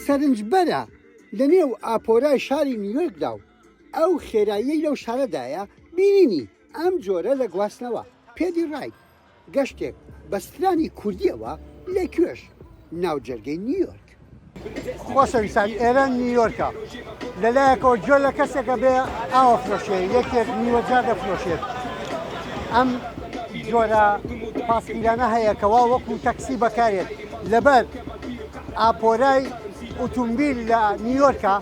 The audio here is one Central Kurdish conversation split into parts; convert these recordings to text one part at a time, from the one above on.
سەرنجبەرە لەنێو ئاپۆرای شاری نیویۆرکدا و ئەو خێراییەی لەو شارەدایە بینینی ئەم جۆرە لە گواستنەوە پێدی ڕای گەشتێک بە سترانی کوردیەوە لەکوێش ناو جەرگەی نیویۆرک. خۆشەویستان ئێرە نیویۆرکە لەلایەکەوە جۆ لە کەسێکە بێ ئاوە فرۆشێ یەکێک نیوەجار دەفرۆشێت. ئەم جۆرە پاسکیلانە هەیەکەوە وەکو تەکسی بەکارێت لەبەر ئاپۆرای ئۆتۆمبیل لە نیویۆرکە.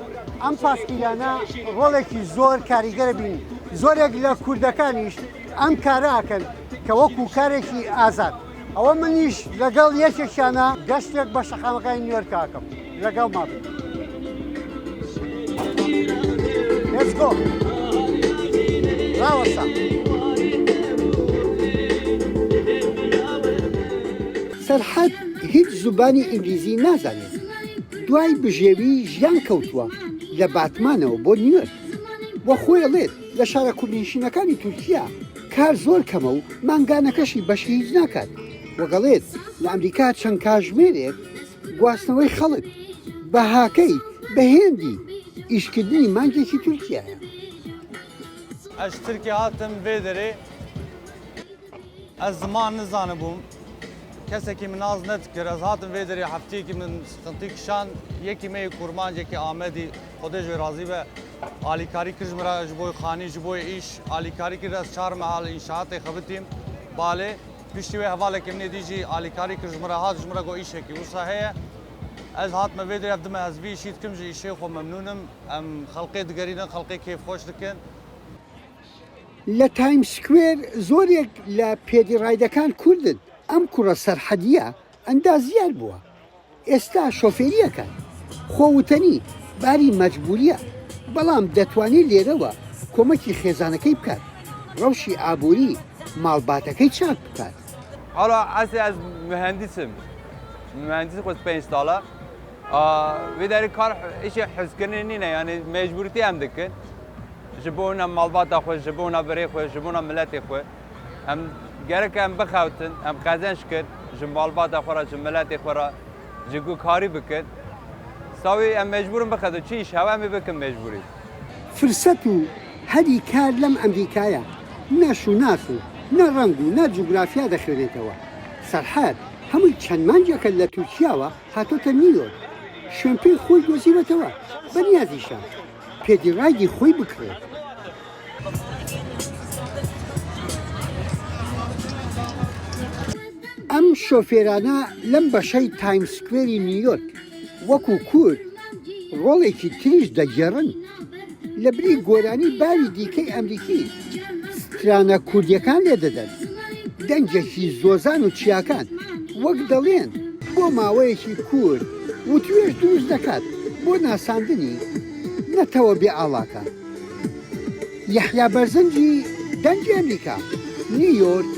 ئەم پاسکیلانە ڕۆڵێکی زۆر کاریگەرە بینی زۆرێک لە کوردەکانیش ئەم کارەکەن کە وەکو کارێکی ئازاد. ئەوە منیش لەگەڵ یەکێکیانە گەشتێک بە شەقامەکانی نیویۆرکاکەم لەگەڵ مابێت. Let's go! ڕاوەسە! سەرحەد هیچ زوبانی ئینگلیزی نازانێت. دوای بژێوی ژیان کەوتووە لە باتمانەوە بۆ نیویۆرک. وە خۆیڵێت لە شارە کوردنشینەکانی تورکیا کار زۆر کەمە و مانگانەکەشی بەشی هیچ ناکات. وەگەڵێت لە ئەمریکا چەند کاتژمێرێک گواستنەوەی خەڵک بە هاکەی بە هێندی ئیشکردنی مانگێکی تورکیایە. ئەش تورکیا هاتم vê derê ez ziman nizanibûm kesekî min naz nedikir ez hatim vê derê hefteyekî min sıkıntı kişan yekî me kurmancekî Amedî Xwedê ji wê razî be alîkarî kir ji min re ji bo xanî ji bo îş alîkarî kir ez 4 mehal înşaatê xebitîm balê piştî wê hevalekê min êdî jî alîkarî kir ji min re hat ji min re got îşekî wisa heye ez hatime vê derê ev dime ez vî îşî dikim ji îşê xwe memnûnim em xelqê digerînin xelqê kêfxweş dikin. لە تایم سکوێر زۆرێک لە پێدیڕایدەکان کوردن. ئەم کوڕە سەرحەدیە ئەندازیار بووە. ئێستا شۆفێریەکان خۆوتنی باری مەجبوریە بەڵام دەتوانێت لێرەوە کۆمەکی خێزانەکەی بکات ڕەوشی ئابووری ماڵباتەکەی چاک بکات. حالا از مهندسم مهندسی خود 5 ساله و در کار ایش حسکنی نینه یعنی مجبوریتی هم دکن جبونا مالبات خوش جبونا بری خوش جبونا ملت خوش هم گرک هم بخوتن هم قزنش کرد جم مالبات خورا جم ملت خورا جگو کاری بکن ساوی هم مجبورم بخواد چیش هوا می بکن مجبوری فرسەت و هەری کار لەم ئەمریکایە نەش و ناس و نە ڕەنگ و نە جوگرافیا دەخوێنێتەوە. سەرحەد هەمووی چەند مانجێکە لە تورکیاوە هاتۆتە نیویۆرک شوێن پێی خۆی دۆزیوەتەوە بەنیازیشە پێدیڕایدی خۆی بکرێت. ئەم شۆفێرانە لەم بەشەی تایم سکوێری نیویۆرک وەکو کورد ڕۆڵێکی تریش دەگێڕن لە بری گۆرانی باوی دیکەی ئەمریکی سترانە کوردیەکان لێ دەدەن. دەنجێکی زۆزان و چیاکان وەک دەڵێن بۆ ماوەیەکی کورد و توێش دروست دەکات بۆ ناساندنی نەتەوە بێ ئاڵاکە. یەحیا بەرزەنجی دەنجی ئەمریکا نیویۆرک